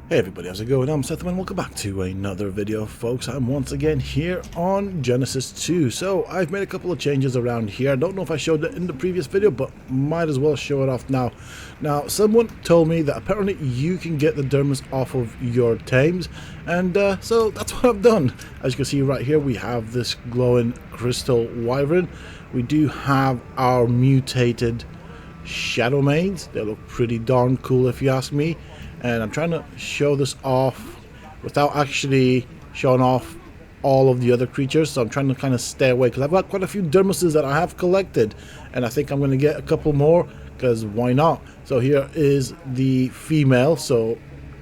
Hey everybody, how's it going? I'm Sethum and welcome back to another video, folks. I'm once again here on Genesis 2. So I've made a couple of changes around here. I don't know if I showed it in the previous video, but might as well show it off now. Now, someone told me that apparently you can get the dermis off of your tames, and so that's what I've done. As you can see right here, we have this glowing crystal wyvern. We do have our mutated shadow mains. They look pretty darn cool if you ask me. And I'm trying to show this off without actually showing off all of the other creatures, so I'm trying to kind of stay away because I've got quite a few dermises that I have collected, and I think I'm going to get a couple more because why not. So here is the female. So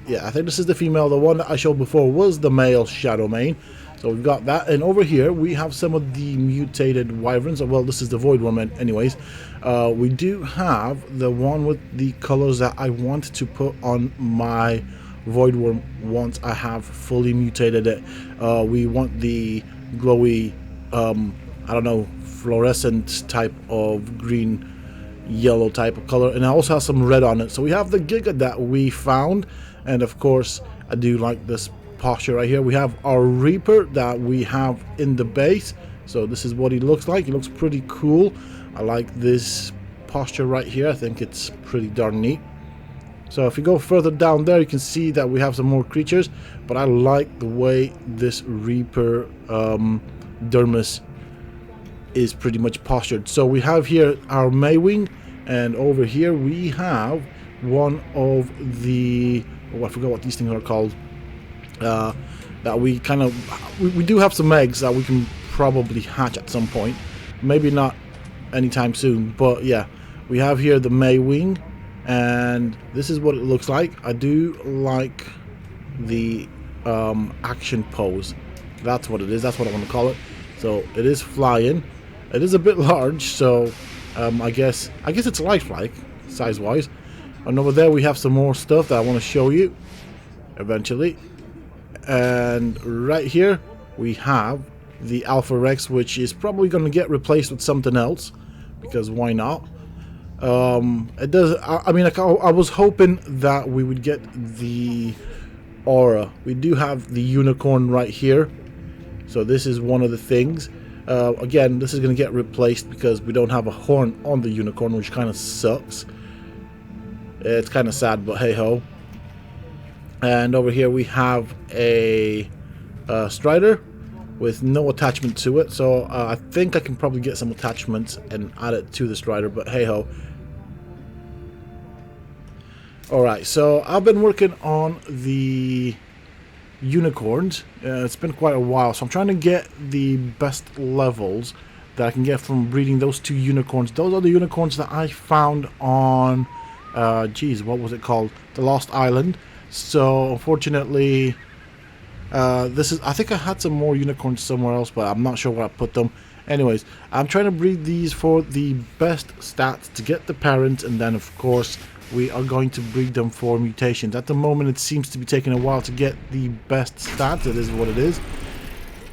yeah, I think this is the female. The one that I showed before was the male shadow mane. So we've got that, and over here we have some of the mutated wyverns. Well, this is the void woman anyways. We do have the one with the colors that I want to put on my void worm once I have fully mutated it. We want the glowy, I don't know, fluorescent type of green, yellow type of color, and it also has some red on it. So we have the Giga that we found, and of course I do like this posture right here. We have our Reaper that we have in the base. So this is what he looks like. He looks pretty cool. I like this posture right here. I think it's pretty darn neat. So if you go further down there, you can see that we have some more creatures, but I like the way this Reaper dermis is pretty much postured. So we have here our Maywing, and over here we have one of the, oh, I forgot what these things are called. That we kind of, we do have some eggs that we can probably hatch at some point, maybe not anytime soon, but yeah, we have here the Maywing, and this is what it looks like. I do like the action pose. That's what it is. That's what I want to call it. So it is flying. It is a bit large, so I guess it's lifelike size wise. And over there we have some more stuff that I want to show you eventually. And right here we have the Alpha Rex, which is probably going to get replaced with something else because why not. It does. I mean, I was hoping that we would get the aura. We do have the unicorn right here, so this is one of the things. Again, this is going to get replaced because we don't have a horn on the unicorn, which kind of sucks. It's kind of sad, but hey ho. And over here we have a Strider with no attachment to it, so I think I can probably get some attachments and add it to the Strider, but hey ho. Alright, so I've been working on the unicorns. It's been quite a while, so I'm trying to get the best levels that I can get from breeding those two unicorns. Those are the unicorns that I found on, geez, what was it called? The Lost Island. So unfortunately, this is, I think I had some more unicorns somewhere else, but I'm not sure where I put them. Anyways, I'm trying to breed these for the best stats to get the parents, and then of course we are going to breed them for mutations. At the moment it seems to be taking a while to get the best stats. It is what it is.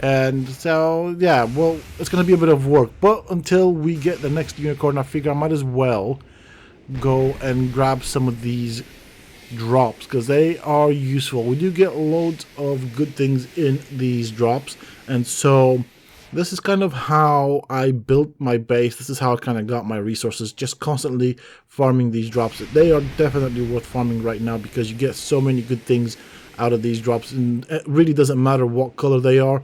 And so yeah, well, it's going to be a bit of work, but until we get the next unicorn, I figure I might as well go and grab some of these drops because they are useful. We do get loads of good things in these drops, and so this is kind of how I built my base. This is how I kind of got my resources, just constantly farming these drops. They are definitely worth farming right now because you get so many good things out of these drops, and it really doesn't matter what color they are.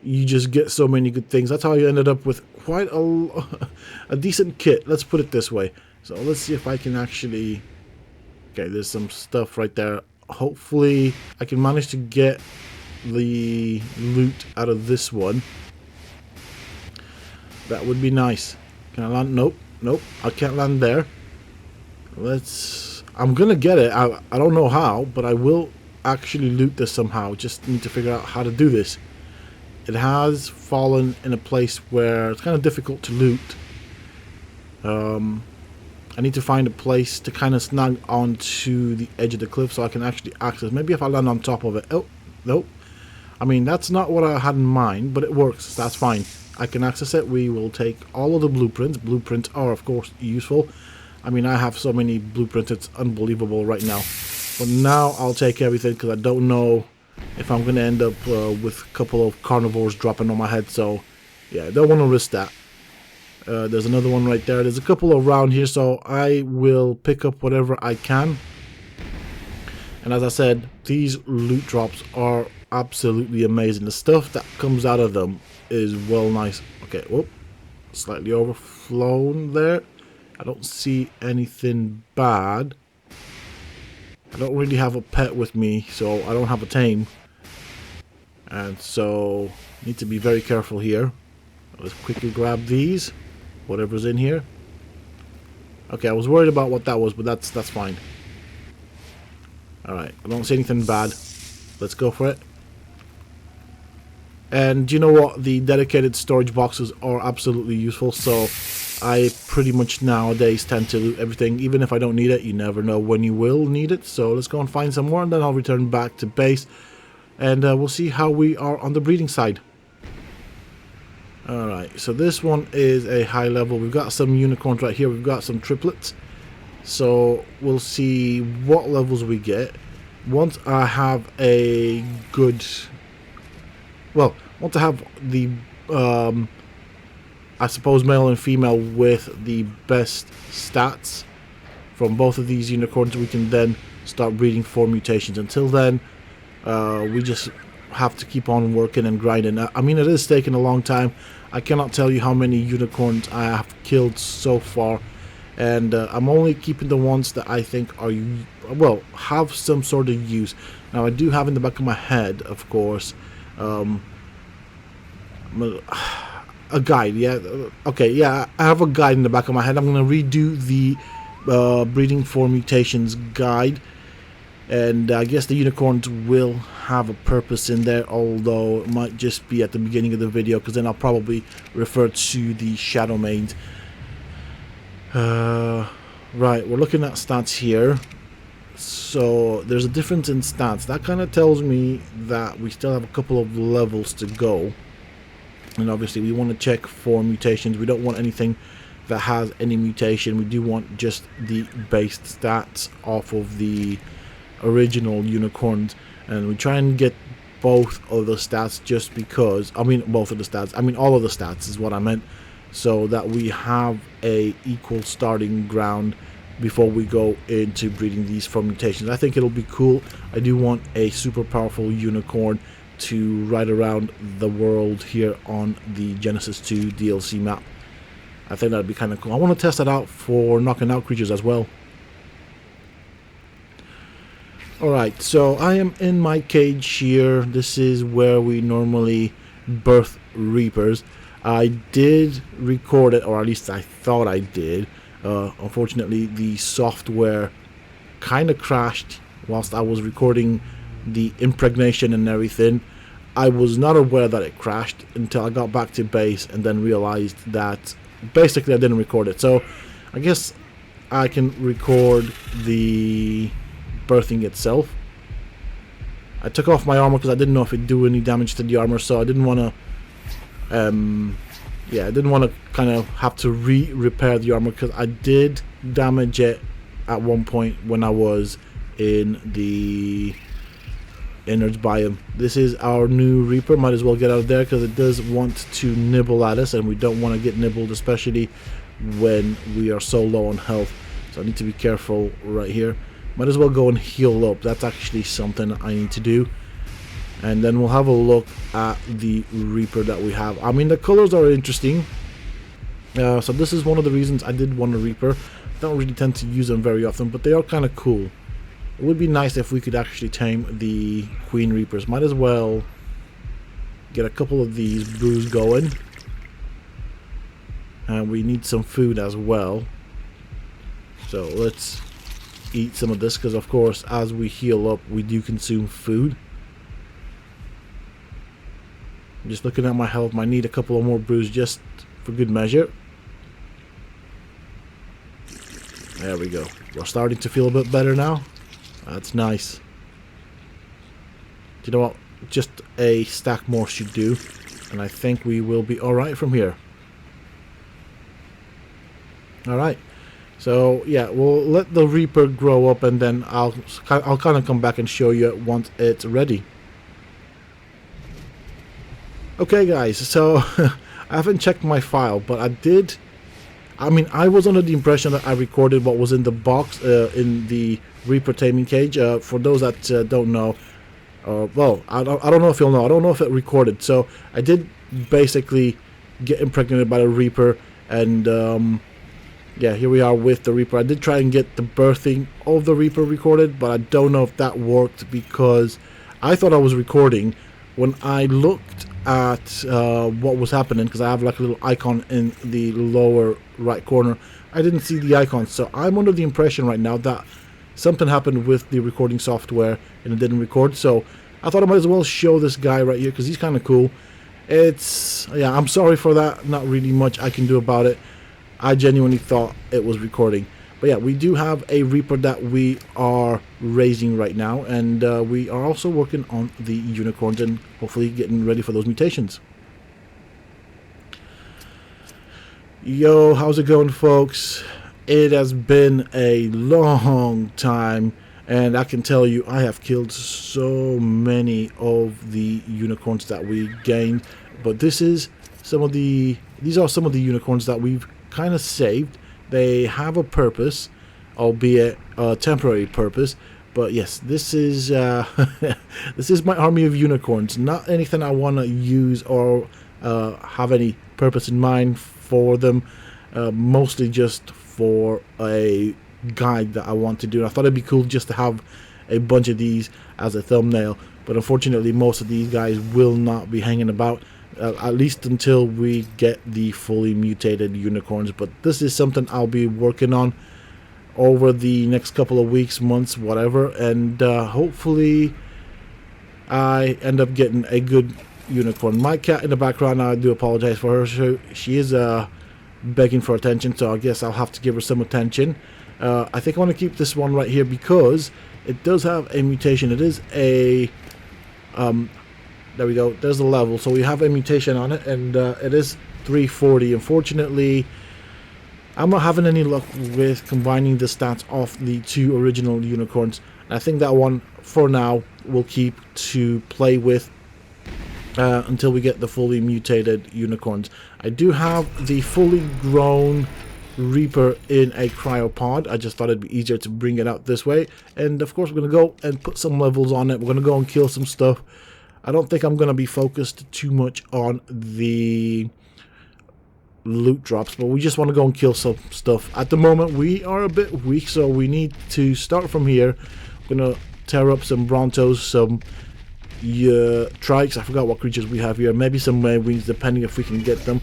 You just get so many good things. That's how I ended up with quite a decent kit, let's put it this way. So let's see if I can actually, okay, there's some stuff right there. Hopefully I can manage to get the loot out of this one. That would be nice. Can I land? Nope, nope, I can't land there. I'm gonna get it. I don't know how, but I will actually loot this somehow. Just need to figure out how to do this. It has fallen in a place where it's kind of difficult to loot. I need to find a place to kind of snag onto the edge of the cliff so I can actually access. Maybe if I land on top of it. Oh, nope. I mean, that's not what I had in mind, but it works. That's fine. I can access it. We will take all of the blueprints. Blueprints are, of course, useful. I mean, I have so many blueprints. It's unbelievable right now. But now I'll take everything because I don't know if I'm going to end up with a couple of carnivores dropping on my head. So, yeah, I don't want to risk that. There's another one right there. There's a couple around here, so I will pick up whatever I can. And as I said, these loot drops are absolutely amazing. The stuff that comes out of them is well nice. Okay, whoop. Slightly overflown there. I don't see anything bad. I don't really have a pet with me, so I don't have a tame. And so, need to be very careful here. Let's quickly grab these. Whatever's in here. Okay, I was worried about what that was, but that's fine. Alright, I don't see anything bad. Let's go for it. And you know what? The dedicated storage boxes are absolutely useful, so I pretty much nowadays tend to loot everything. Even if I don't need it, you never know when you will need it. So let's go and find some more, and then I'll return back to base. And we'll see how we are on the breeding side. Alright, so this one is a high level. We've got some unicorns right here. We've got some triplets. So we'll see what levels we get. Once I have a good... Well, once I have the... I suppose male and female with the best stats from both of these unicorns, we can then start breeding for mutations. Until then, we just have to keep on working and grinding. I mean, it is taking a long time. I cannot tell you how many unicorns I have killed so far, and I'm only keeping the ones that I think are, well, have some sort of use. Now, I do have in the back of my head, of course, a guide. Yeah, okay, yeah, I have a guide in the back of my head. I'm going to redo the breeding for mutations guide. And I guess the unicorns will have a purpose in there, although it might just be at the beginning of the video, because then I'll probably refer to the shadow mains. Right, we're looking at stats here. So there's a difference in stats. That kind of tells me that we still have a couple of levels to go. And obviously we want to check for mutations. We don't want anything that has any mutation. We do want just the base stats off of the original unicorns, and we try and get both of the stats, just because all of the stats is what I meant, so that we have a equal starting ground before we go into breeding these for mutations. I think it'll be cool. I do want a super powerful unicorn to ride around the world here on the Genesis 2 DLC map. I think that'd be kind of cool. I want to test that out for knocking out creatures as well. Alright, so I am in my cage here. This is where we normally birth reapers. I did record it, or at least I thought I did. Unfortunately, the software kind of crashed whilst I was recording the impregnation and everything. I was not aware that it crashed until I got back to base and then realized that basically I didn't record it. So I guess I can record the birthing itself. I took off my armor because I didn't know if it'd do any damage to the armor, so I didn't want to I didn't want to kind of have to repair the armor, because I did damage it at one point when I was in the innards biome. This is our new Reaper. Might as well get out of there because it does want to nibble at us, and we don't want to get nibbled, especially when we are so low on health. So I need to be careful right here. Might as well go and heal up. That's actually something I need to do. And then we'll have a look at the Reaper that we have. I mean, the colors are interesting. So this is one of the reasons I did want a Reaper. I don't really tend to use them very often, but they are kind of cool. It would be nice if we could actually tame the Queen Reapers. Might as well get a couple of these brews going. And we need some food as well. So let's eat some of this, because of course as we heal up we do consume food. I'm just looking at my health. Might need a couple of more brews just for good measure. There we go. We're starting to feel a bit better now. That's nice. Do you know what? Just a stack more should do, and I think we will be alright from here. Alright. So yeah, we'll let the Reaper grow up, and then I'll kind of come back and show you once it's ready. Okay guys, so I haven't checked my file, but I was under the impression that I recorded what was in the box in the Reaper taming cage. For those that don't know, well, I don't know if you'll know. I don't know if it recorded. So I did basically get impregnated by the Reaper, and yeah, here we are with the Reaper. I did try and get the birthing of the Reaper recorded, but I don't know if that worked because I thought I was recording. When I looked at what was happening, because I have like a little icon in the lower right corner, I didn't see the icon. So I'm under the impression right now that something happened with the recording software and it didn't record. So I thought I might as well show this guy right here because he's kind of cool. Yeah, I'm sorry for that. Not really much I can do about it. I genuinely thought it was recording. But yeah, we do have a Reaper that we are raising right now, and we are also working on the unicorns and hopefully getting ready for those mutations. Yo, how's it going, folks? It has been a long time, and I can tell you I have killed so many of the unicorns that we gained, but these are some of the unicorns that we've kind of saved. They have a purpose, albeit a temporary purpose. But yes, this is this is my army of unicorns. Not anything I want to use or have any purpose in mind for them. Mostly just for a guide that I want to do. I thought it'd be cool just to have a bunch of these as a thumbnail. But unfortunately, most of these guys will not be hanging about. At least until we get the fully mutated unicorns. But this is something I'll be working on over the next couple of weeks, months, whatever, and hopefully I end up getting a good unicorn. My cat in the background, I do apologize for her. She is begging for attention, so I guess I'll have to give her some attention. I think I want to keep this one right here because it does have a mutation. It is a there we go, there's the level, so we have a mutation on it, and it is 340. Unfortunately, I'm not having any luck with combining the stats of the two original unicorns. I think that one, for now, we'll keep to play with until we get the fully mutated unicorns. I do have the fully grown Reaper in a cryopod. I just thought it'd be easier to bring it out this way, and of course we're going to go and put some levels on it. We're going to go and kill some stuff. I don't think I'm going to be focused too much on the loot drops, but we just want to go and kill some stuff. At the moment, we are a bit weak, so we need to start from here. We're going to tear up some Brontos, some Trikes, I forgot what creatures we have here, maybe some wings, depending if we can get them.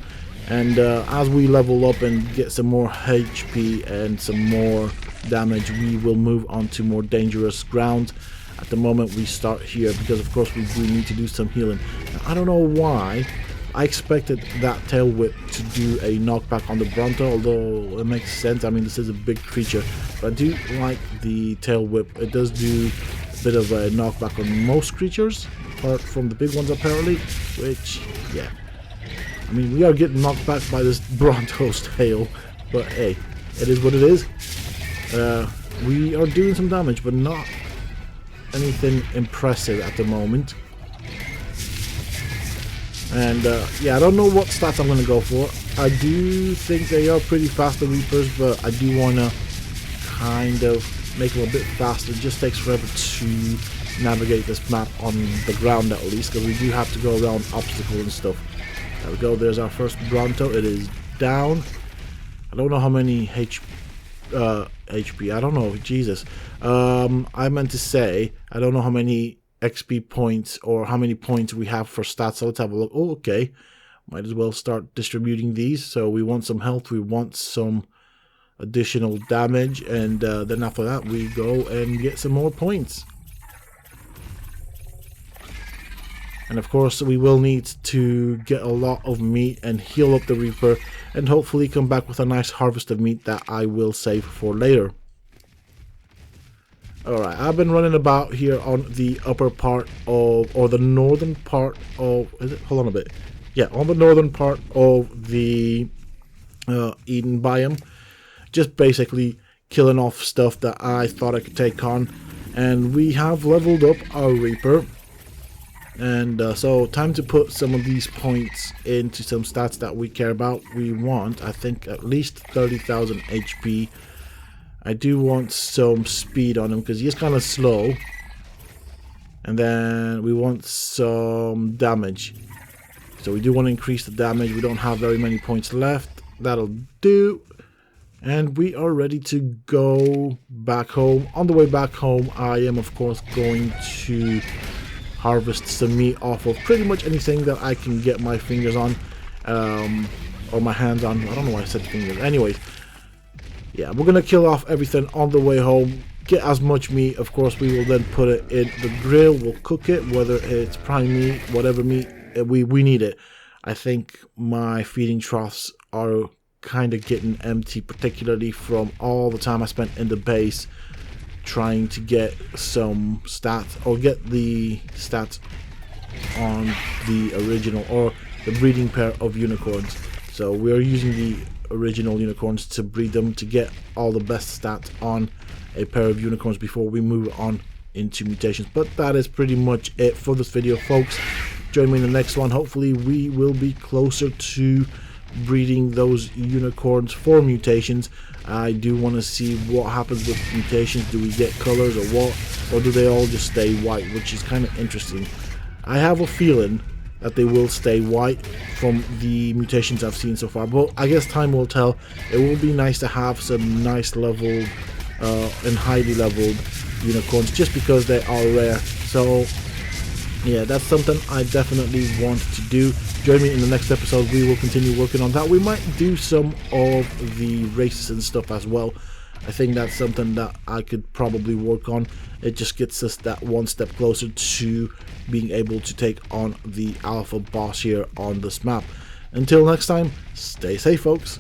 And as we level up and get some more HP and some more damage, we will move on to more dangerous ground. At the moment, we start here because, of course, we do need to do some healing. Now, I don't know why I expected that tail whip to do a knockback on the Bronto, although it makes sense. I mean, this is a big creature, but I do like the tail whip. It does do a bit of a knockback on most creatures, apart from the big ones, apparently, which, yeah. I mean, we are getting knocked back by this Bronto's tail, but hey, it is what it is. We are doing some damage, but not anything impressive at the moment. And yeah, I don't know what stats I'm going to go for. I do think they are pretty fast, the Reapers, but I do want to kind of make them a bit faster. It just takes forever to navigate this map on the ground, at least, because we do have to go around obstacles and stuff. There we go, there's our first Bronto. It is down. I don't know how many HP, I don't know, Jesus. I meant to say, I don't know how many XP points or how many points we have for stats, so let's have a look. Oh, okay, might as well start distributing these. So we want some health, we want some additional damage, and then after that we go and get some more points. And of course we will need to get a lot of meat and heal up the Reaper, and hopefully come back with a nice harvest of meat that I will save for later. Alright, I've been running about here on the upper part of, or the northern part of, is it? Hold on a bit. Yeah, on the northern part of the Eden biome, just basically killing off stuff that I thought I could take on. And we have leveled up our Reaper. And so time to put some of these points into some stats that we care about. We want, I think, at least 30,000 HP. I do want some speed on him because he is kind of slow. And then we want some damage. So we do want to increase the damage. We don't have very many points left. That'll do. And we are ready to go back home. On the way back home, I am of course going to harvest some meat off of pretty much anything that I can get my fingers on, or my hands on. I don't know why I said fingers. Anyways, yeah, we're gonna kill off everything on the way home, get as much meat. Of course, we will then put it in the grill. We'll cook it, whether it's prime meat, whatever meat we need it. I think my feeding troughs are kind of getting empty, particularly from all the time I spent in the base trying to get some stats, or get the stats on the original or the breeding pair of unicorns. So we are using the original unicorns to breed them to get all the best stats on a pair of unicorns before we move on into mutations. But that is pretty much it for this video, folks. Join me in the next one. Hopefully we will be closer to breeding those unicorns for mutations. I do want to see what happens with mutations. Do we get colors or what, or do they all just stay white, which is kind of interesting. I have a feeling that they will stay white from the mutations I've seen so far, but I guess time will tell. It will be nice to have some nice leveled and highly leveled unicorns just because they are rare. So yeah, that's something I definitely want to do. Join me in the next episode. We will continue working on that. We might do some of the races and stuff as well. I think that's something that I could probably work on. It just gets us that one step closer to being able to take on the alpha boss here on this map. Until next time, stay safe, folks.